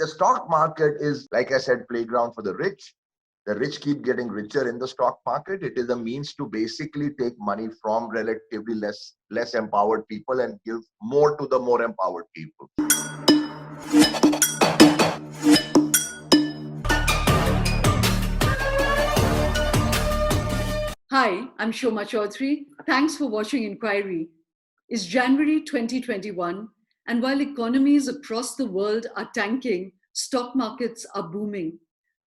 The stock market is, like I said, playground for the rich. The rich keep getting richer in the stock market. It is a means to basically take money from relatively less empowered people and give more to the more empowered people. Hi, I'm Shoma Chaudhary. Thanks for watching Inquiry. It's January 2021, and while economies across the world are tanking, stock markets are booming.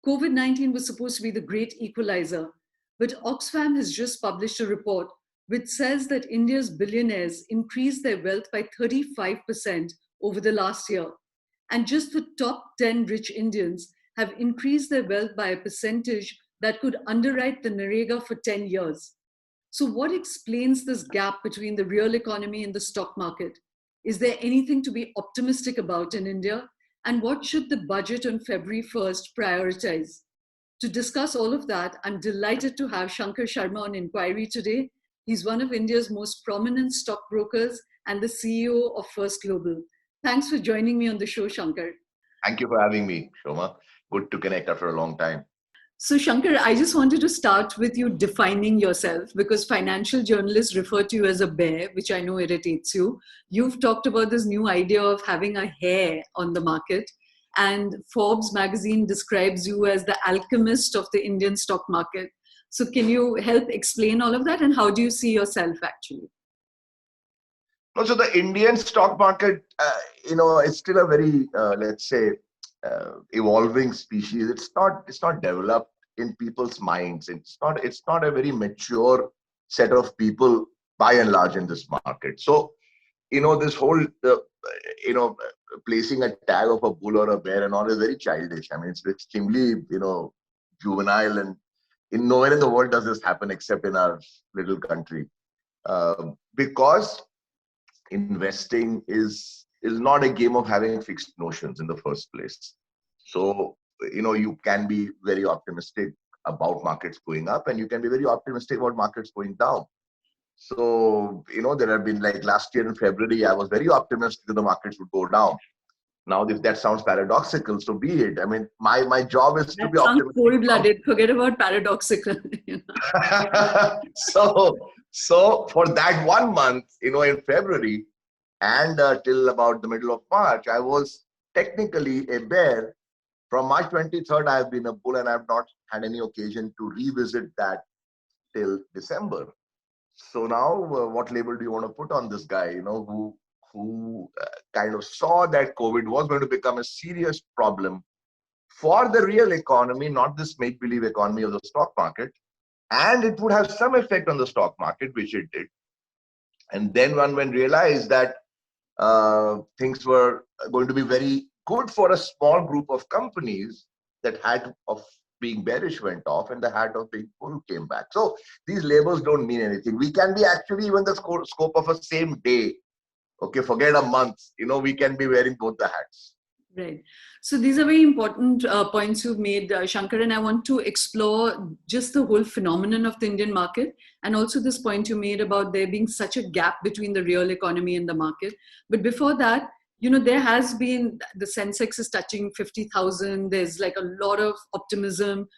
COVID-19 was supposed to be the great equalizer, but Oxfam has just published a report which says that India's billionaires increased their wealth by 35% over the last year. And just the top 10 rich Indians have increased their wealth by a percentage that could underwrite the Narega for 10 years. So, what explains this gap between the real economy and the stock market? Is there anything to be optimistic about in India? And what should the budget on February 1st prioritize? To discuss all of that, I'm delighted to have Shankar Sharma on Inquiry today. He's one of India's most prominent stockbrokers and the CEO of First Global. Thanks for joining me on the show, Shankar. Thank you for having me, Shoma. Good to connect after a long time. So, Shankar, I just wanted to start with you defining yourself, because financial journalists refer to you as a bear, which I know irritates you. You've talked about this new idea of having a hair on the market, and Forbes magazine describes you as the alchemist of the Indian stock market. So can you help explain all of that, and how do you see yourself actually? So the Indian stock market, it's still a very, let's say, evolving species. It's not developed in people's minds. It's not a very mature set of people by and large in this market. So, this whole, placing a tag of a bull or a bear and all is very childish. I mean, it's extremely, juvenile, and nowhere in the world does this happen except in our little country. Because investing is not a game of having fixed notions in the first place. So, you can be very optimistic about markets going up, and you can be very optimistic about markets going down. So, there have been, like last year in February, I was very optimistic that the markets would go down. Now, if that sounds paradoxical, so be it. I mean, my job is to be optimistic. Cold-blooded. Forget about paradoxical. So for that 1 month, in February and till about the middle of March, I was technically a bear. From March 23rd, I have been a bull, and I have not had any occasion to revisit that till December. So now, what label do you want to put on this guy? Who kind of saw that COVID was going to become a serious problem for the real economy, not this make-believe economy of the stock market, and it would have some effect on the stock market, which it did. And then one realized that things were going to be very good for a small group of companies. That hat of being bearish went off, and the hat of being bull came back. So these labels don't mean anything. We can be actually even the scope of a same day. Okay, forget a month. We can be wearing both the hats. Right. So these are very important points you've made, Shankar, and I want to explore just the whole phenomenon of the Indian market, and also this point you made about there being such a gap between the real economy and the market. But before that, there has been, the Sensex is touching 50,000. There's like a lot of optimism.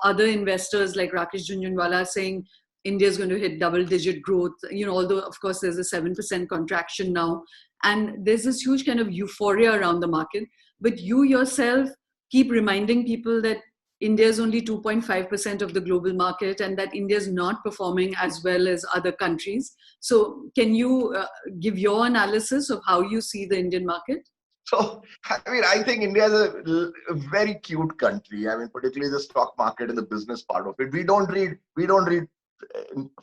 Other investors like Rakesh Jhunjhunwala saying India is going to hit double-digit growth, although, of course, there's a 7% contraction now. And there's this huge kind of euphoria around the market. But you yourself keep reminding people that India is only 2.5% of the global market, and that India is not performing as well as other countries. So can you give your analysis of how you see the Indian market? So, I think India is a very cute country. Particularly the stock market and the business part of it. We don't read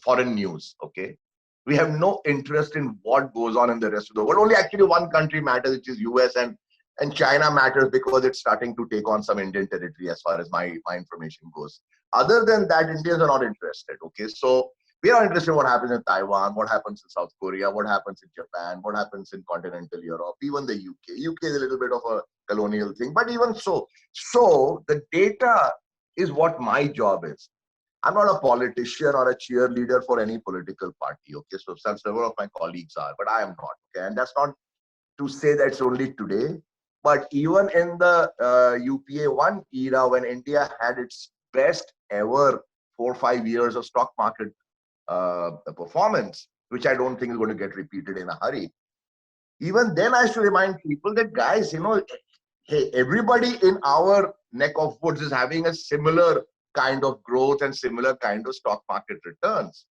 foreign news, okay? We have no interest in what goes on in the rest of the world. Only actually one country matters, which is US, and China matters because it's starting to take on some Indian territory as far as my information goes. Other than that, Indians are not interested, okay? So we are interested in what happens in Taiwan, what happens in South Korea, what happens in Japan, what happens in continental Europe, even the UK. UK is a little bit of a colonial thing, but even so. So the data is what my job is. I'm not a politician or a cheerleader for any political party, okay? So several of my colleagues are, but I am not, okay? And that's not to say that it's only today. But even in the UPA 1 era, when India had its best ever 4 or 5 years of stock market performance, which I don't think is going to get repeated in a hurry. Even then, I used to remind people that, guys, hey, everybody in our neck of woods is having a similar kind of growth and similar kind of stock market returns.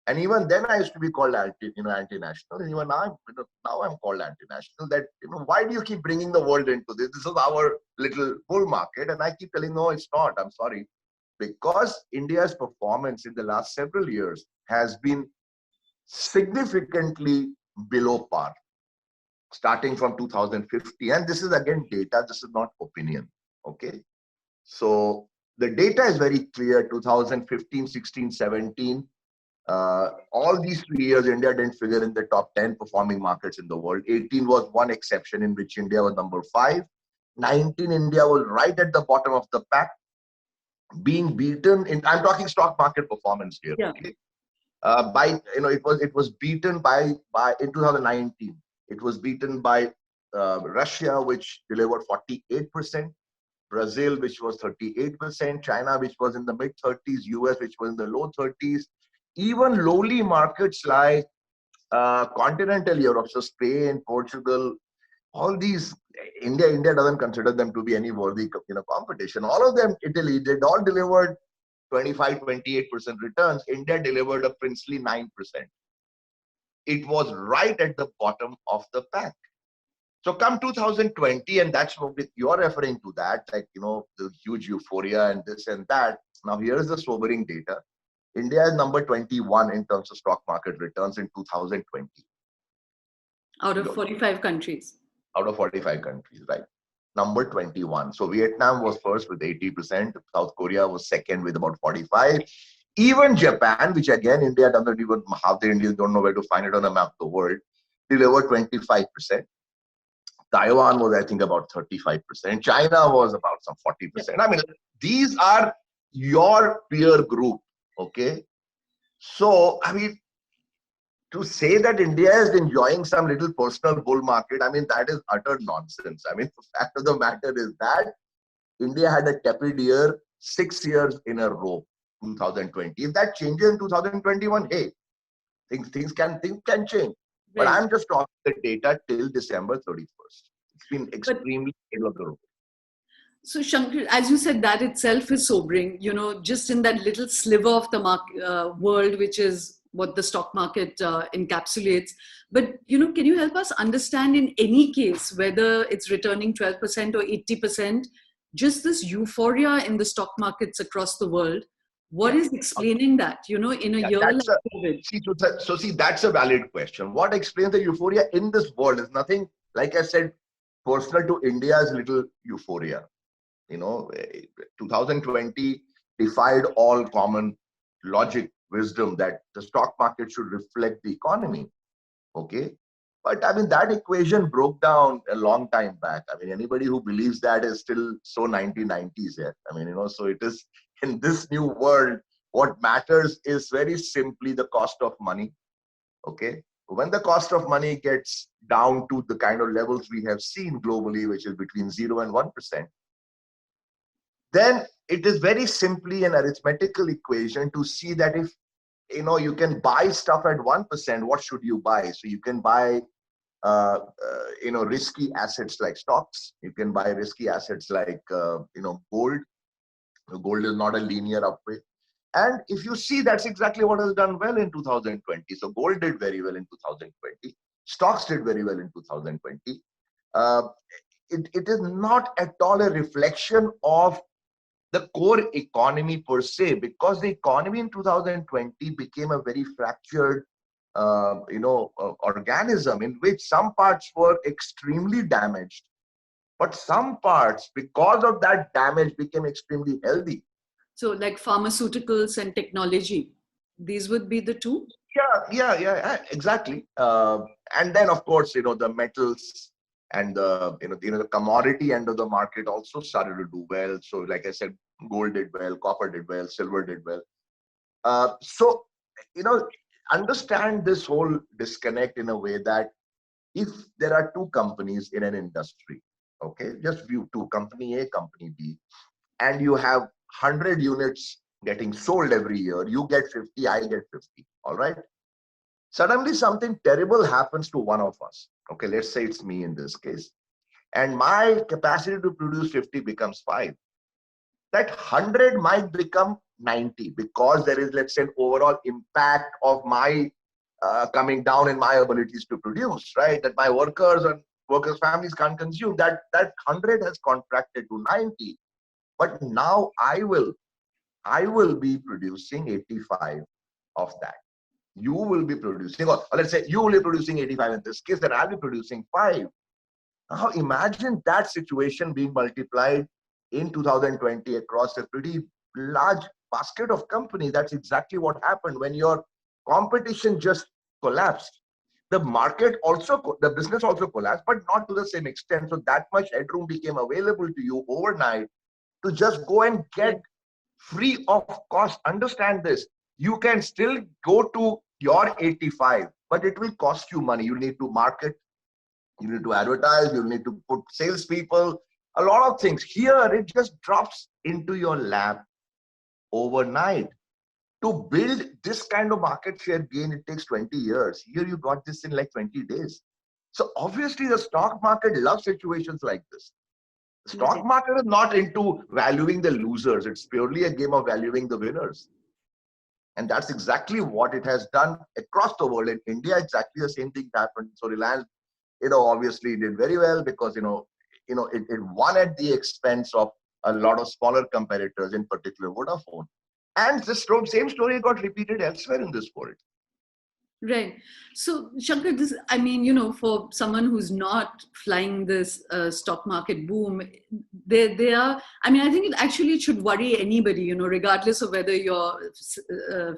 And even then, I used to be called anti-national. And even now, now I'm called anti-national. That, why do you keep bringing the world into this? This is our little bull market. And I keep telling, no, it's not. I'm sorry. Because India's performance in the last several years has been significantly below par, starting from 2050. And this is again data, this is not opinion. Okay. So the data is very clear. 2015, 16, 17. All these 3 years, India didn't figure in the top 10 performing markets in the world. 18 was one exception in which India was number 5. 19, India was right at the bottom of the pack, being beaten in, I'm talking stock market performance here. Yeah. Okay. By, it was beaten by in 2019, it was beaten by Russia, which delivered 48%, Brazil, which was 38%, China, which was in the mid 30s, US, which was in the low 30s, even lowly markets like continental Europe, so Spain, Portugal, all these, India doesn't consider them to be any worthy competition. All of them, Italy, they all delivered 25, 28% returns. India delivered a princely 9%. It was right at the bottom of the pack. So come 2020, and that's what you're referring to, that, like, the huge euphoria and this and that. Now, here's the sobering data. India is number 21 in terms of stock market returns in 2020. Out of 45 countries. Out of 45 countries, right? Number 21. So Vietnam was first with 80%. South Korea was second with about 45. Even Japan, which again, India doesn't even, half the Indians don't know where to find it on the map of the world, delivered 25%. Taiwan was, I think, about 35%. China was about some 40%. I mean, these are your peer group, okay? So, I mean, to say that India is enjoying some little personal bull market, I mean, that is utter nonsense. I mean, the fact of the matter is that India had a tepid year 6 years in a row, 2020. If that changes in 2021, hey, things can change. But Right. I'm just talking the data till December 31st. It's been extremely middle of the road. So, Shankar, as you said, that itself is sobering, just in that little sliver of the world, which is what the stock market encapsulates. But, can you help us understand in any case, whether it's returning 12% or 80%, just this euphoria in the stock markets across the world? What is explaining that, in a year like COVID? See, that's a valid question. What explains the euphoria in this world is nothing, like I said, personal to India's little euphoria. 2020 defied all common logic, wisdom that the stock market should reflect the economy. Okay. But I mean, that equation broke down a long time back. I mean, anybody who believes that is still so 1990s yet. I mean, so it is in this new world, what matters is very simply the cost of money. Okay. When the cost of money gets down to the kind of levels we have seen globally, which is between 0 and 1%, then it is very simply an arithmetical equation to see that if you can buy stuff at 1%, what should you buy? So you can buy risky assets like stocks. You can buy risky assets like gold. Gold is not a linear upway. And if you see, that's exactly what has done well in 2020. So gold did very well in 2020. Stocks did very well in 2020. It is not at all a reflection of the core economy per se, because the economy in 2020 became a very fractured organism in which some parts were extremely damaged, but some parts, because of that damage, became extremely healthy. So, like pharmaceuticals and technology, these would be the two? Yeah, exactly. And then, of course, the metals and the commodity end of the market also started to do well. So, like I said, gold did well, copper did well, silver did well. So, understand this whole disconnect in a way that if there are two companies in an industry, Okay, just view two, company A, company B, and you have 100 units getting sold every year. You get 50, I get 50. All right. Suddenly something terrible happens to one of us. Okay, let's say it's me in this case. And my capacity to produce 50 becomes 5. That 100 might become 90 because there is, let's say, an overall impact of my coming down in my abilities to produce, right? That my workers and workers' families can't consume. That 100 has contracted to 90. But now I will be producing 85 of that. You will be producing, or let's say you will be producing 85 in this case, then I'll be producing 5. Now imagine that situation being multiplied in 2020 across a pretty large basket of companies. That's exactly what happened when your competition just collapsed. The market also, the business also collapsed, but not to the same extent. So that much headroom became available to you overnight to just go and get free of cost. Understand this. You can still go to your 85, but it will cost you money. You need to market, you need to advertise, you need to put salespeople, a lot of things. Here, it just drops into your lap overnight. To build this kind of market share gain, it takes 20 years. Here, you got this in like 20 days. So obviously, the stock market loves situations like this. The stock market is not into valuing the losers. It's purely a game of valuing the winners. And that's exactly what it has done across the world. In India, exactly the same thing happened. So Reliance, obviously did very well because, it won at the expense of a lot of smaller competitors, in particular Vodafone. And this same story got repeated elsewhere in this world. Right. So, Shankar, for someone who's not flying this stock market boom, they are, I think it should worry anybody, regardless of whether you're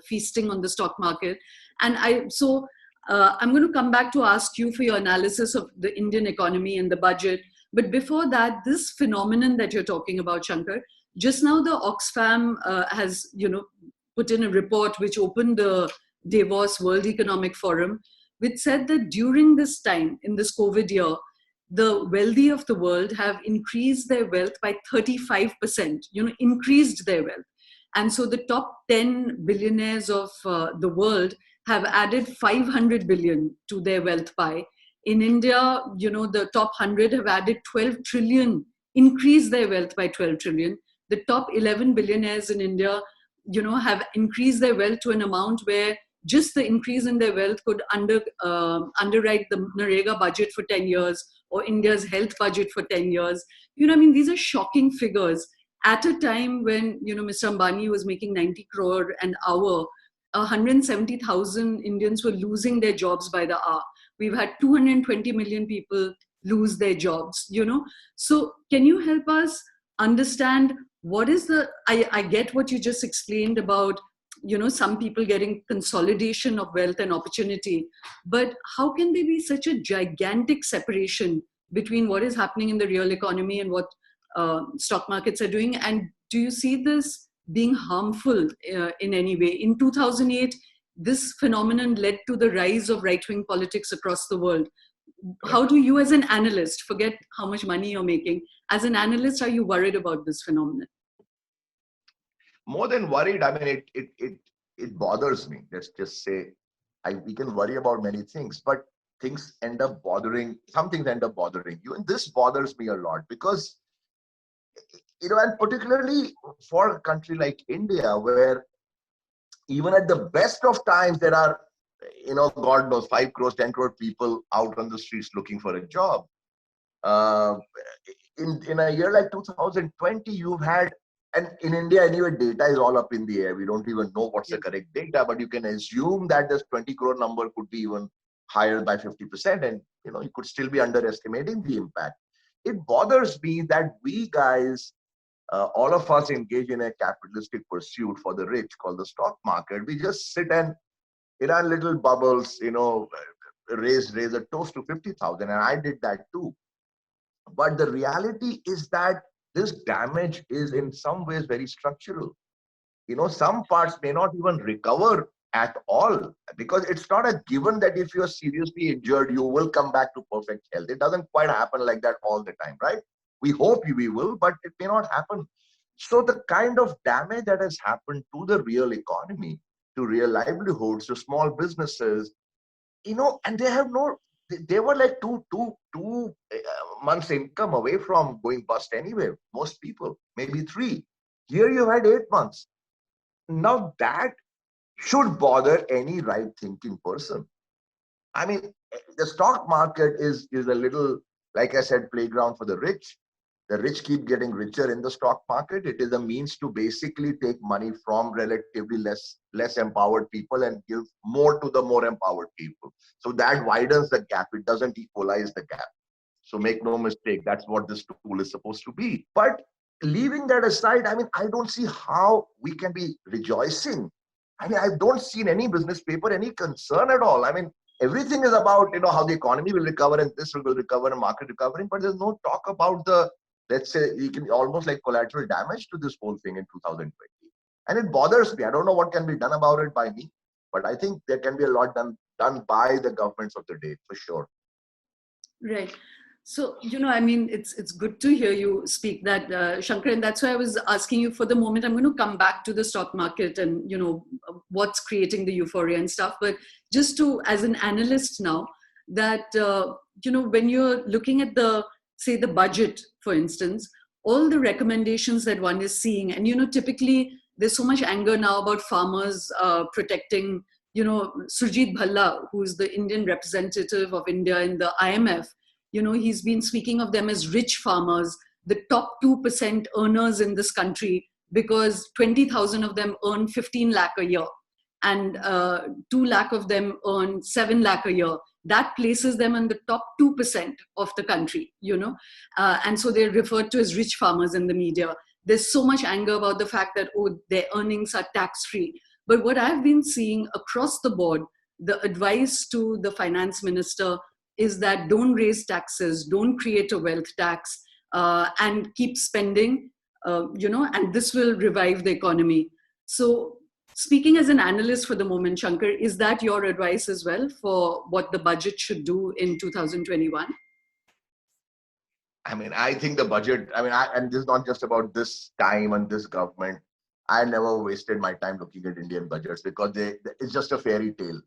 feasting on the stock market. And I'm going to come back to ask you for your analysis of the Indian economy and the budget. But before that, this phenomenon that you're talking about, Shankar, just now the Oxfam has, put in a report which opened the Davos World Economic Forum, which said that during this time, in this COVID year, the wealthy of the world have increased their wealth by 35%, increased their wealth. And so the top 10 billionaires of the world have added 500 billion to their wealth pie. In India, the top 100 have added 12 trillion, increased their wealth by 12 trillion. The top 11 billionaires in India, have increased their wealth to an amount where just the increase in their wealth could underwrite the Narega budget for 10 years or India's health budget for 10 years. These are shocking figures. At a time when, Mr. Ambani was making 90 crore an hour, 170,000 Indians were losing their jobs by the hour. We've had 220 million people lose their jobs, So can you help us understand what is I get what you just explained about, some people getting consolidation of wealth and opportunity, but how can there be such a gigantic separation between what is happening in the real economy and what stock markets are doing? And do you see this being harmful in any way? In 2008, this phenomenon led to the rise of right-wing politics across the world. How do you, as an analyst, forget how much money you're making, as an analyst, are you worried about this phenomenon? More than worried, it bothers me. Let's just say, we can worry about many things, but things end up bothering. Some things end up bothering you, and this bothers me a lot because, and particularly for a country like India, where even at the best of times there are, God knows, 5 crores, 10 crore people out on the streets looking for a job. In a year like 2020, you've had, and in India anyway, data is all up in the air. We don't even know what's the correct data, but you can assume that this 20 crore number could be even higher by 50%, and you could still be underestimating the impact. It bothers me that we guys, all of us, engage in a capitalistic pursuit for the rich called the stock market. We just sit and in our little bubbles, raise a toast to 50,000, and I did that too. But the reality is that this damage is in some ways very structural. Some parts may not even recover at all, because it's not a given that if you're seriously injured, you will come back to perfect health. It doesn't quite happen like that all the time, right? We hope we will, but it may not happen. So the kind of damage that has happened to the real economy, to real livelihoods, to small businesses, and they have no, they were like two months income away from going bust anyway. Most people, maybe 3. Here you had 8 months. Now that should bother any right thinking person. I mean, the stock market is a little, like I said, playground for the rich. The rich keep getting richer in the stock market. It is a means to basically take money from relatively less empowered people and give more to the more empowered people. So that widens the gap. It doesn't equalize the gap. So make no mistake, that's what this tool is supposed to be. But leaving that aside, I mean, I don't see how we can be rejoicing. I mean, I don't see in any business paper any concern at all. I mean, everything is about, how the economy will recover and this will recover and market recovering, but there's no talk about the, let's say, you can almost like collateral damage to this whole thing in 2020. And it bothers me. I don't know what can be done about it by me, but I think there can be a lot done by the governments of the day, for sure. Right. So, I mean, it's good to hear you speak that, Shankar, and that's why I was asking you for the moment. I'm going to come back to the stock market and, what's creating the euphoria and stuff. But just to, as an analyst now, that, when you're looking at say the budget, for instance, all the recommendations that one is seeing, and, typically there's so much anger now about farmers protecting, Surjit Bhalla, who's the Indian representative of India in the IMF, he's been speaking of them as rich farmers, the top 2% earners in this country, because 20,000 of them earn 15 lakh a year and 2 lakh of them earn 7 lakh a year. That places them in the top 2% of the country, and so they're referred to as rich farmers in the media. There's so much anger about the fact that, their earnings are tax-free. But what I've been seeing across the board, the advice to the finance minister is that don't raise taxes, don't create a wealth tax, and keep spending, and this will revive the economy. So speaking as an analyst for the moment, Shankar, is that your advice as well for what the budget should do in 2021? I mean, I think the budget, and this is not just about this time and this government. I never wasted my time looking at Indian budgets because it's just a fairy tale.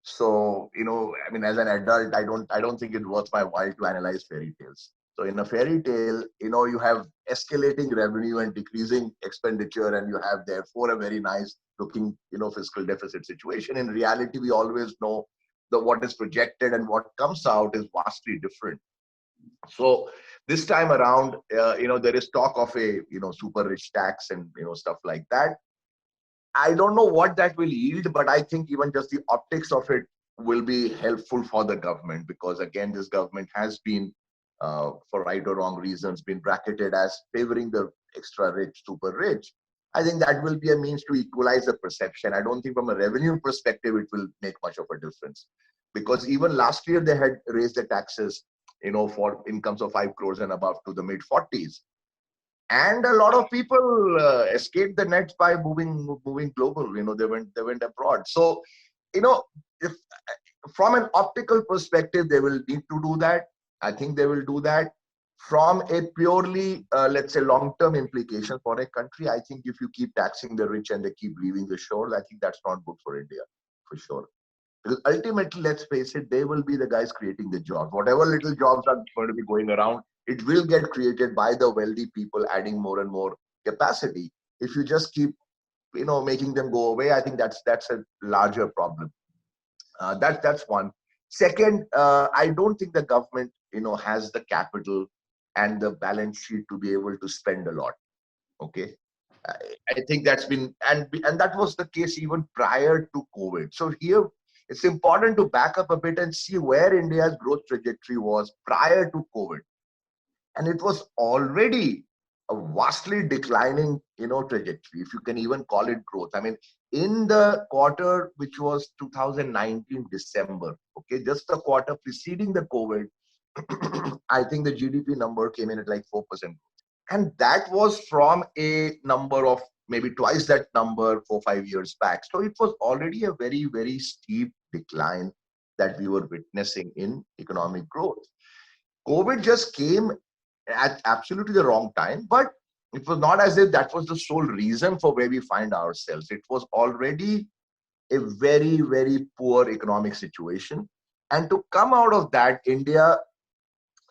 So, as an adult, I don't think it's worth my while to analyze fairy tales. So in a fairy tale, you have escalating revenue and decreasing expenditure, and you have therefore a very nice looking, fiscal deficit situation. In reality, we always know that what is projected and what comes out is vastly different. So this time around, there is talk of a, super rich tax and, stuff like that. I don't know what that will yield, but I think even just the optics of it will be helpful for the government, because again, this government has been, for right or wrong reasons, been bracketed as favoring the extra rich, super rich. I think that will be a means to equalize the perception. I don't think from a revenue perspective, it will make much of a difference, because even last year they had raised the taxes, for incomes of 5 crores and above to the mid 40s. And a lot of people escaped the nets by moving global. They went abroad. So, if from an optical perspective, they will need to do that. I think they will do that. From a purely, let's say, long-term implication for a country, I think if you keep taxing the rich and they keep leaving the shores, I think that's not good for India, for sure. Because ultimately, let's face it, they will be the guys creating the jobs. Whatever little jobs are going to be going around, it will get created by the wealthy people adding more and more capacity. If you just keep, making them go away, I think that's a larger problem. That's one. Second, I don't think the government, has the capital and the balance sheet to be able to spend a lot. Okay. I think that's been, and that was the case even prior to COVID. So here, it's important to back up a bit and see where India's growth trajectory was prior to COVID. And it was already a vastly declining, trajectory, if you can even call it growth. I mean, in the quarter, which was 2019 December, okay, just the quarter preceding the COVID, I think the GDP number came in at like 4%. And that was from a number of maybe twice that number 4 5 years back. So it was already a very, very steep decline that we were witnessing in economic growth. COVID just came at absolutely the wrong time, but it was not as if that was the sole reason for where we find ourselves. It was already a very, very poor economic situation. And to come out of that, India,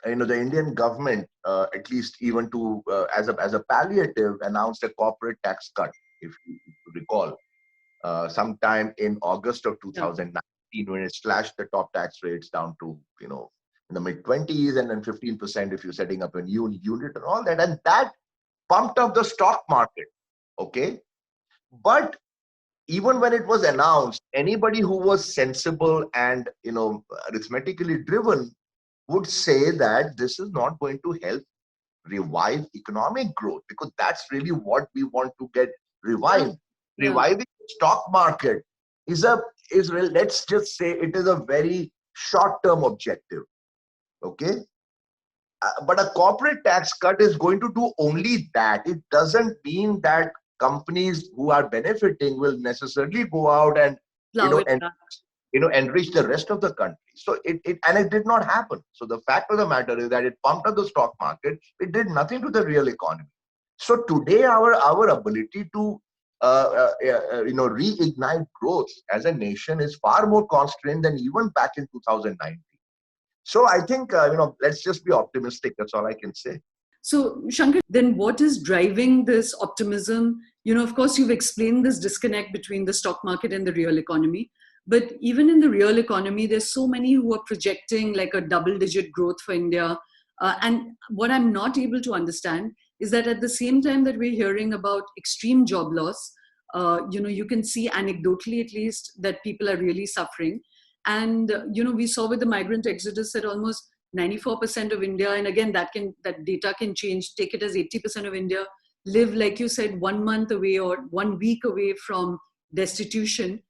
the Indian government, at least even to as a palliative, announced a corporate tax cut, if you recall, sometime in August of Yeah. 2019, when it slashed the top tax rates down to in the mid 20s, and then 15% if you're setting up a new unit and all that, and that pumped up the stock market. Okay, but even when it was announced, anybody who was sensible and arithmetically driven would say that this is not going to help revive economic growth, because that's really what we want to get revived. Yeah. Reviving the stock market let's just say it is a very short-term objective. Okay, but a corporate tax cut is going to do only that. It doesn't mean that companies who are benefiting will necessarily go out and Plow it and back. enrich the rest of the country. So it did not happen. So the fact of the matter is that it pumped up the stock market. It did nothing to the real economy. So today our ability to reignite growth as a nation is far more constrained than even back in 2019. So I think let's just be optimistic. That's all I can say. So, Shankar, then what is driving this optimism? Of course, you've explained this disconnect between the stock market and the real economy. But even in the real economy, there's so many who are projecting like a double-digit growth for India. And what I'm not able to understand is that at the same time that we're hearing about extreme job loss, you can see anecdotally at least that people are really suffering. And we saw with the migrant exodus that almost 94% of India, and again that data can change, take it as 80% of India live, like you said, 1 month away or 1 week away from destitution.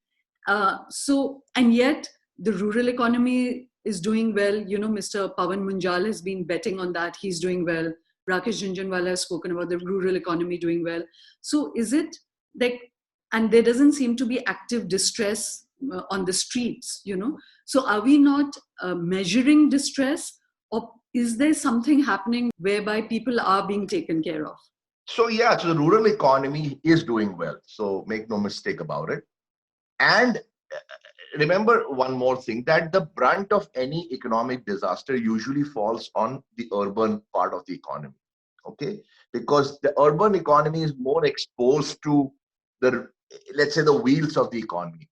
And yet the rural economy is doing well. Mr. Pawan Munjal has been betting on that. He's doing well. Rakesh Jhunjhunwala has spoken about the rural economy doing well. So is it like, and there doesn't seem to be active distress on the streets, So are we not measuring distress, or is there something happening whereby people are being taken care of? So the rural economy is doing well. So make no mistake about it. And remember one more thing, that the brunt of any economic disaster usually falls on the urban part of the economy. Okay, because the urban economy is more exposed to let's say the wheels of the economy.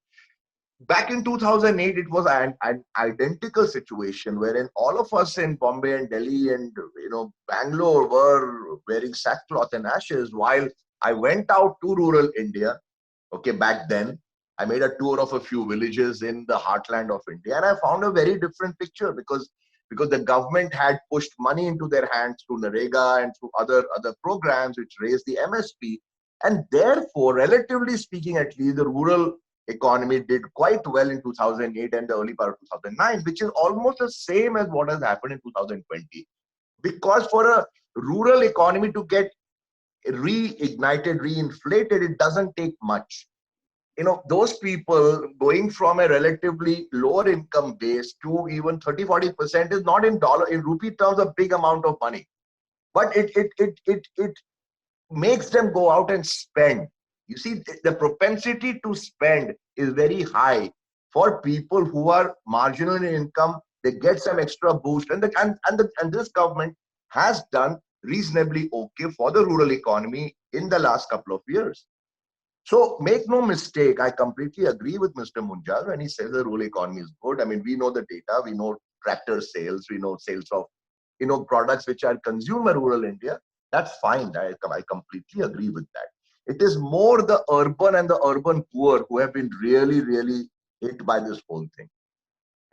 Back in 2008, it was an identical situation wherein all of us in Bombay and Delhi and Bangalore were wearing sackcloth and ashes, while I went out to rural India. Okay, back then I made a tour of a few villages in the heartland of India, and I found a very different picture, because the government had pushed money into their hands through NREGA and through other programs which raised the MSP, and therefore, relatively speaking, at least the rural economy did quite well in 2008 and the early part of 2009, which is almost the same as what has happened in 2020. Because for a rural economy to get reignited, reinflated, it doesn't take much. Those people going from a relatively lower income base to even 30-40% is not in rupee terms a big amount of money, but it makes them go out and spend. You see, the propensity to spend is very high for people who are marginal in income. They get some extra boost, and this government has done reasonably okay for the rural economy in the last couple of years. So make no mistake, I completely agree with Mr. Munjal when he says the rural economy is good. I mean, we know the data, we know tractor sales, we know sales of products which are consumed by rural India. That's fine. I completely agree with that. It is more the urban and the urban poor who have been really, really hit by this whole thing.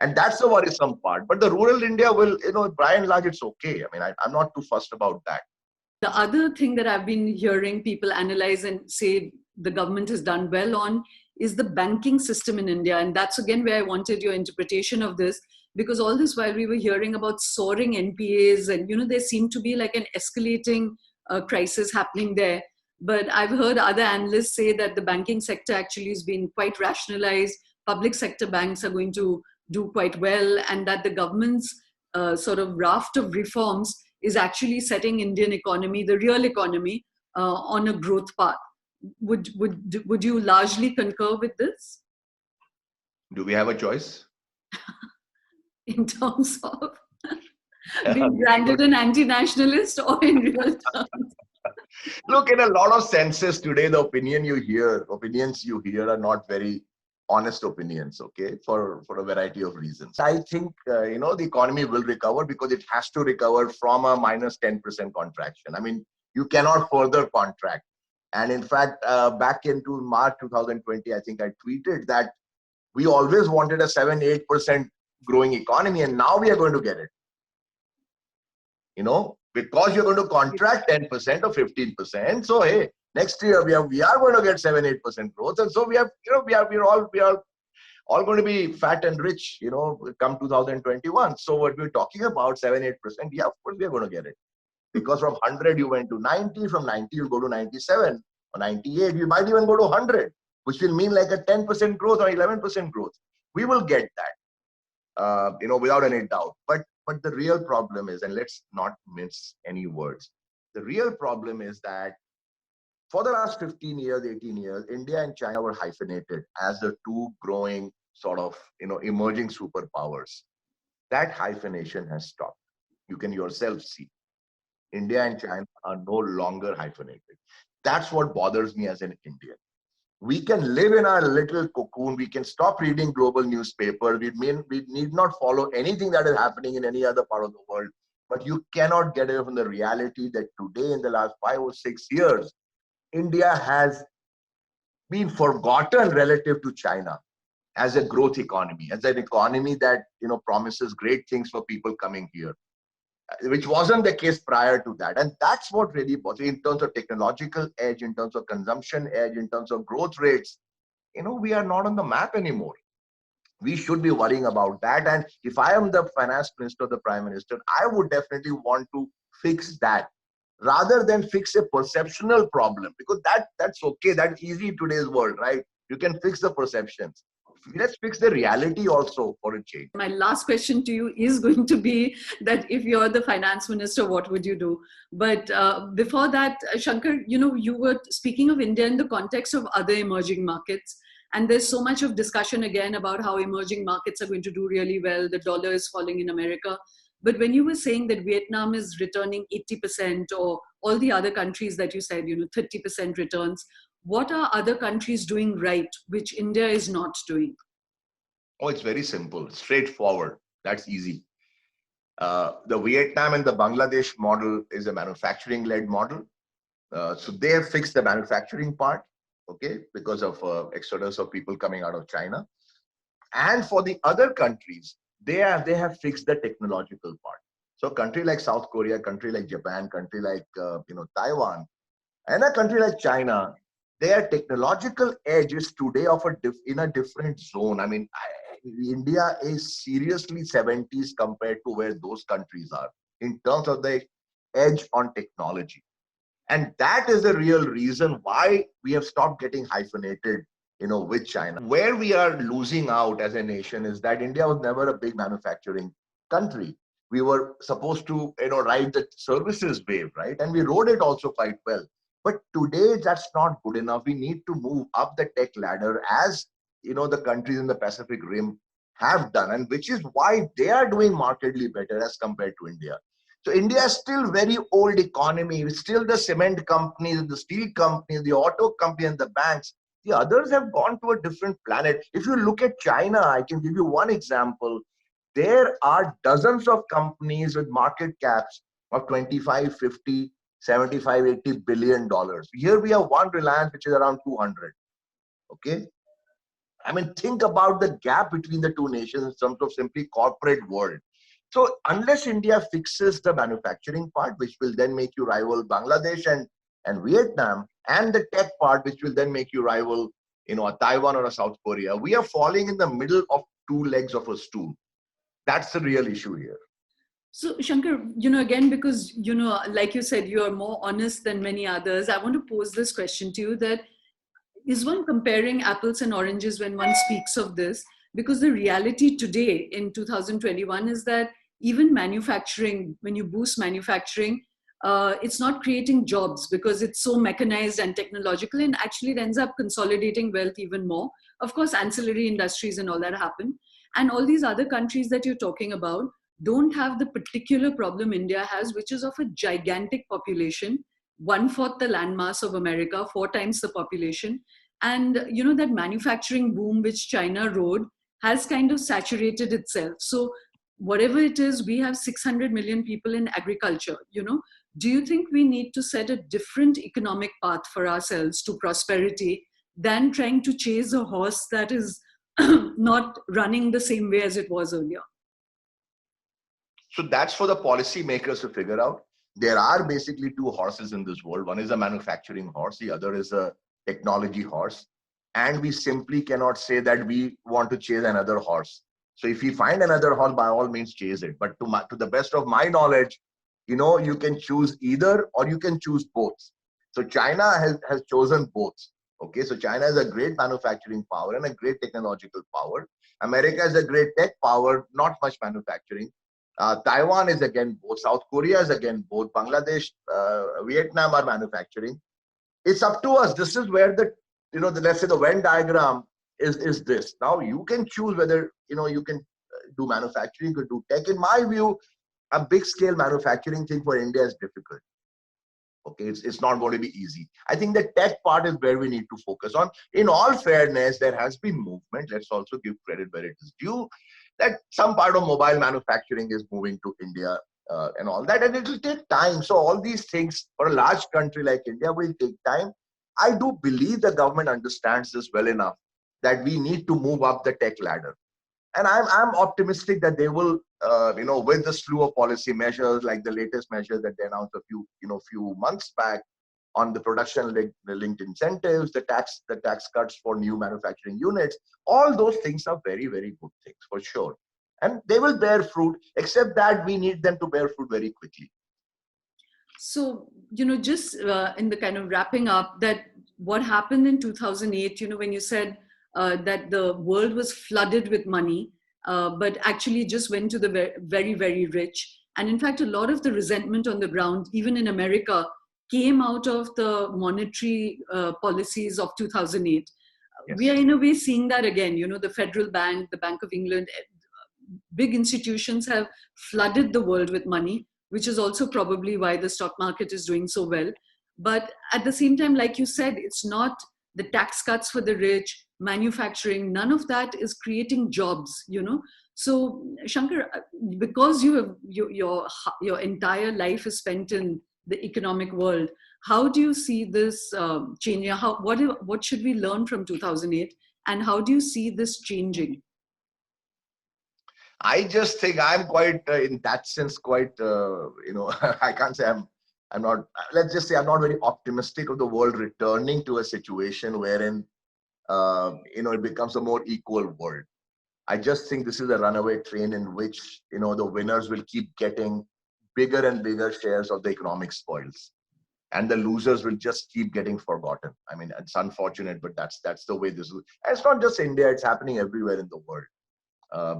And that's the worrisome part. But the rural India will, by and large, it's okay. I mean, I'm not too fussed about that. The other thing that I've been hearing people analyze and say the government has done well on is the banking system in India. And that's again where I wanted your interpretation of this, because all this while we were hearing about soaring NPAs and, there seemed to be like an escalating crisis happening there. But I've heard other analysts say that the banking sector actually has been quite rationalized. Public sector banks are going to do quite well, and that the government's sort of raft of reforms is actually setting Indian economy, the real economy, on a growth path. Would you largely concur with this Do we have a choice? in terms of being branded an anti-nationalist or in real terms? Look, in a lot of senses today, the opinions you hear are not very honest opinions, okay, for a variety of reasons. I think, the economy will recover because it has to recover from a minus 10% contraction. I mean, you cannot further contract. And in fact, back into March 2020, I think I tweeted that we always wanted a 7-8% growing economy, and now we are going to get it. Because you're going to contract 10% or 15%. So hey, next year we are going to get 7-8% growth, and so we're all going to be fat and rich, come 2021. So what we're talking about, 7-8%, yeah, of course we are going to get it, because from 100 you went to 90, from 90 you go to 97 or 98, you might even go to 100, which will mean like a 10% growth or 11% growth. We will get that, without any doubt. But the real problem is, and let's not mince any words, the real problem is that for the last 15 years, 18 years, India and China were hyphenated as the two growing sort of, emerging superpowers. That hyphenation has stopped. You can yourself see. India and China are no longer hyphenated. That's what bothers me as an Indian. We can live in our little cocoon. We can stop reading global newspapers. We need not follow anything that is happening in any other part of the world. But you cannot get away from the reality that today, in the last 5 or 6 years, India has been forgotten relative to China as a growth economy, as an economy that promises great things for people coming here, which wasn't the case prior to that. And that's what really bothers me in terms of technological edge, in terms of consumption edge, in terms of growth rates. We are not on the map anymore. We should be worrying about that. And if I am the finance minister, the prime minister, I would definitely want to fix that rather than fix a perceptional problem, because that's okay. That's easy in today's world, right? You can fix the perceptions. Let's fix the reality also for a change. My last question to you is going to be that if you're the finance minister, what would you do? But before that, Shankar, you were speaking of India in the context of other emerging markets. And there's so much of discussion again about how emerging markets are going to do really well. The dollar is falling in America. But when you were saying that Vietnam is returning 80%, or all the other countries that you said, 30% returns, what are other countries doing right, which India is not doing? Oh, it's very simple, straightforward. That's easy. The Vietnam and the Bangladesh model is a manufacturing-led model. So they have fixed the manufacturing part, okay, because of exodus of people coming out of China. And for the other countries, they have fixed the technological part. So a country like South Korea, a country like Japan, country like Taiwan, and a country like China, their technological edge is today in a different zone. I mean, India is seriously 70s compared to where those countries are in terms of the edge on technology. And that is the real reason why we have stopped getting hyphenated, with China. Where we are losing out as a nation is that India was never a big manufacturing country. We were supposed to, ride the services wave, right? And we rode it also quite well. But today, that's not good enough. We need to move up the tech ladder, as the countries in the Pacific Rim have done, and which is why they are doing markedly better as compared to India. So India is still very old economy. It's still the cement companies, the steel companies, the auto company, and the banks. The others have gone to a different planet. If you look at China, I can give you one example. There are dozens of companies with market caps of 25, 50, 75, 80 billion dollars. Here we have one Reliance, which is around 200. Okay. I mean, think about the gap between the two nations in terms of simply corporate world. So unless India fixes the manufacturing part, which will then make you rival Bangladesh and Vietnam, and the tech part, which will then make you rival, a Taiwan or a South Korea, we are falling in the middle of two legs of a stool. That's the real issue here. So, Shankar, again, because, like you said, you are more honest than many others, I want to pose this question to you that is one comparing apples and oranges when one speaks of this? Because the reality today in 2021 is that even manufacturing, when you boost manufacturing, it's not creating jobs because it's so mechanized and technological, and actually it ends up consolidating wealth even more. Of course, ancillary industries and all that happen. And all these other countries that you're talking about don't have the particular problem India has, which is of a gigantic population, one fourth the landmass of America, four times the population. And that manufacturing boom which China rode has kind of saturated itself. So whatever it is, we have 600 million people in agriculture. Do you think we need to set a different economic path for ourselves to prosperity than trying to chase a horse that is not running the same way as it was earlier? So that's for the policymakers to figure out. There are basically two horses in this world. One is a manufacturing horse, the other is a technology horse. And we simply cannot say that we want to chase another horse. So if we find another horse, by all means, chase it. But to the best of my knowledge, you can choose either or you can choose both. So China has chosen both. Okay, so China is a great manufacturing power and a great technological power. America is a great tech power, not much manufacturing. Taiwan is again both. South Korea is again both. Bangladesh, Vietnam are manufacturing. It's up to us. This is where let's say the Venn diagram is this. Now you can choose whether, you can do manufacturing, you could do tech. In my view, a big scale manufacturing thing for India is difficult. Okay, it's not going to be easy. I think the tech part is where we need to focus on. In all fairness, there has been movement. Let's also give credit where it is due, that some part of mobile manufacturing is moving to India and all that, and it will take time. So all these things for a large country like India will take time. I do believe the government understands this well enough that we need to move up the tech ladder. And I'm optimistic that they will, with the slew of policy measures, like the latest measures that they announced a few months back on the production linked incentives, the tax cuts for new manufacturing units, all those things are very, very good things for sure. And they will bear fruit, except that we need them to bear fruit very quickly. So, just in the kind of wrapping up, that what happened in 2008, when you said that the world was flooded with money, but actually just went to the very, very rich. And in fact, a lot of the resentment on the ground, even in America, came out of the monetary policies of 2008. Yes. We are in a way seeing that again. The Federal Bank, the Bank of England, big institutions have flooded the world with money, which is also probably why the stock market is doing so well. But at the same time, like you said, it's not the tax cuts for the rich, manufacturing, none of that is creating jobs, So Shankar, because your entire life is spent in the economic world, how do you see this changing? What should we learn from 2008, and how do you see this changing? I just think I'm quite, in that sense, quite, I can't say I'm not, let's just say I'm not very optimistic of the world returning to a situation wherein, it becomes a more equal world. I just think this is a runaway train in which, the winners will keep getting bigger and bigger shares of the economic spoils. And the losers will just keep getting forgotten. I mean, it's unfortunate, but that's the way this is. And it's not just India, it's happening everywhere in the world.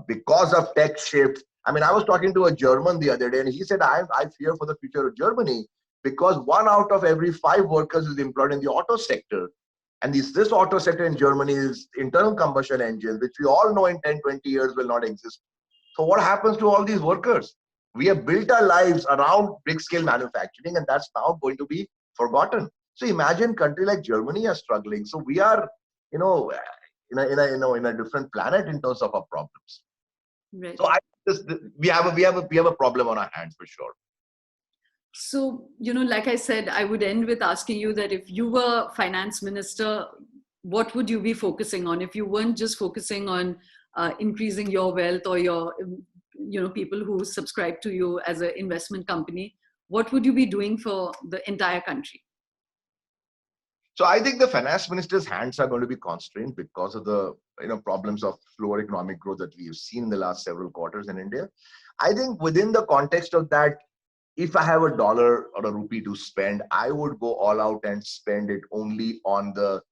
Because of tech shifts. I mean, I was talking to a German the other day, and he said, I fear for the future of Germany because 1 out of every 5 workers is employed in the auto sector. And this auto sector in Germany is internal combustion engines, which we all know in 10, 20 years will not exist. So what happens to all these workers? We have built our lives around big scale manufacturing, and that's now going to be forgotten. So imagine a country like Germany are struggling. So we are, in a different planet in terms of our problems. Right. So we have a problem on our hands for sure. So, like I said, I would end with asking you that if you were finance minister, what would you be focusing on? If you weren't just focusing on increasing your wealth or your, people who subscribe to you as an investment company, what would you be doing for the entire country? So I think the finance minister's hands are going to be constrained because of the problems of slower economic growth that we have seen in the last several quarters in India. I think within the context of that, if I have a dollar or a rupee to spend, I would go all out and spend it only on the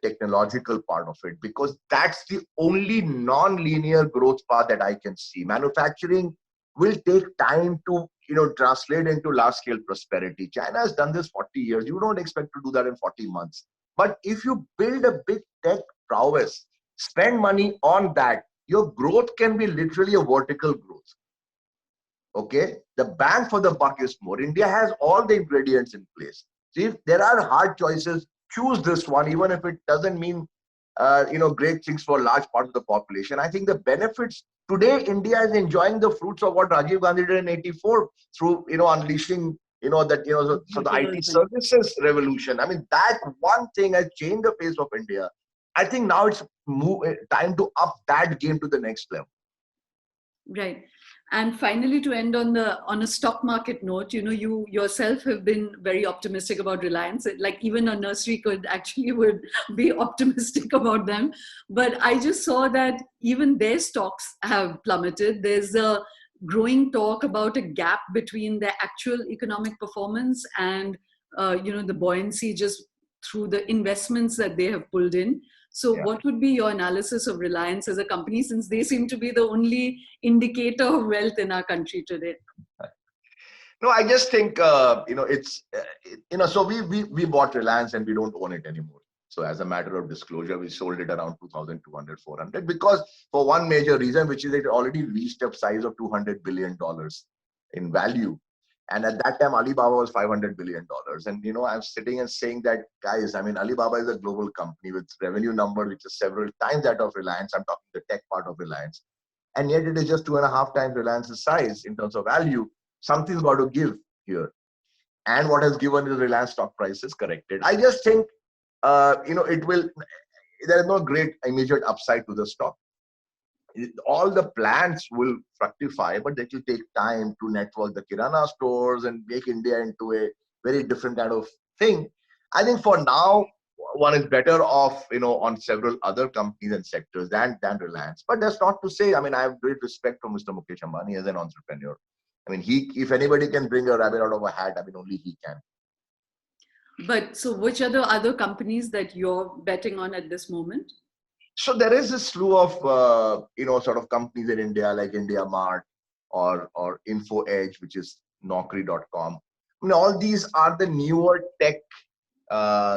technological part of it, because that's the only non-linear growth path that I can see. Manufacturing will take time to translate into large scale prosperity. China has done this 40 years. You don't expect to do that in 40 months. But if you build a big tech prowess, spend money on that, your growth can be literally a vertical growth. Okay, the bang for the buck is more. India has all the ingredients in place. See, if there are hard choices, choose this one, even if it doesn't mean great things for a large part of the population. I think the benefits today, India is enjoying the fruits of what Rajiv Gandhi did in '84 through unleashing so the IT services revolution. I mean, that one thing has changed the face of India. I think now it's time to up that game to the next level. Right. And finally, to end on a stock market note, you yourself have been very optimistic about Reliance. Like even a nursery would be optimistic about them. But I just saw that even their stocks have plummeted. There's a growing talk about a gap between their actual economic performance and the buoyancy just through the investments that they have pulled in. So what would be your analysis of Reliance as a company, since they seem to be the only indicator of wealth in our country today? No, I just think, it's, so we bought Reliance and we don't own it anymore. So as a matter of disclosure, we sold it around 2,200, 400, because for one major reason, which is it already reached a size of $200 billion in value. And at that time, Alibaba was $500 billion. And, I'm sitting and saying that, guys, I mean, Alibaba is a global company with revenue number, which is several times that of Reliance. I'm talking the tech part of Reliance. And yet it is just 2.5 times Reliance's size in terms of value. Something's got to give here. And what has given is Reliance stock price is corrected. I just think, it will, there is no great immediate upside to the stock. All the plans will fructify, but it will take time to network the Kirana stores and make India into a very different kind of thing. I think for now, one is better off, on several other companies and sectors than Reliance. But that's not to say, I mean, I have great respect for Mr. Mukesh Ambani as an entrepreneur. I mean, if anybody can bring a rabbit out of a hat, I mean, only he can. But so which are the other companies that you're betting on at this moment? So there is a slew of, sort of companies in India like India Mart or Info Edge, which is Naukri.com. I mean, all these are the newer tech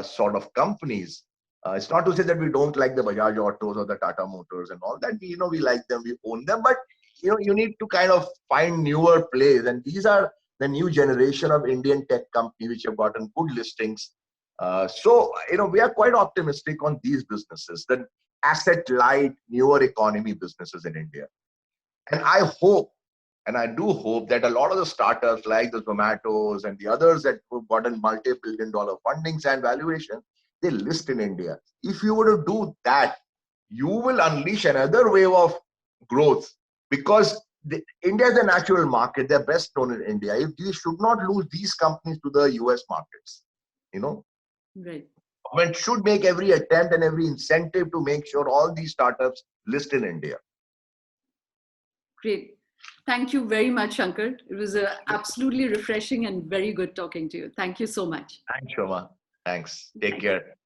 sort of companies. It's not to say that we don't like the Bajaj Autos or the Tata Motors and all that. We like them, we own them, but you need to kind of find newer plays. And these are the new generation of Indian tech companies which have gotten good listings. So we are quite optimistic on these businesses, the asset light, newer economy businesses in India. And I hope, and I do hope that a lot of the startups like the Zomatos and the others that have gotten multi-billion dollar fundings and valuation, they list in India. If you were to do that, you will unleash another wave of growth, because India is a natural market. They're best known in India. If we should not lose these companies to the US markets, Right. Government should make every attempt and every incentive to make sure all these startups list in India. Great. Thank you very much, Shankar. It was absolutely refreshing and very good talking to you. Thank you so much. Thanks, Shoma. Thanks. Take care.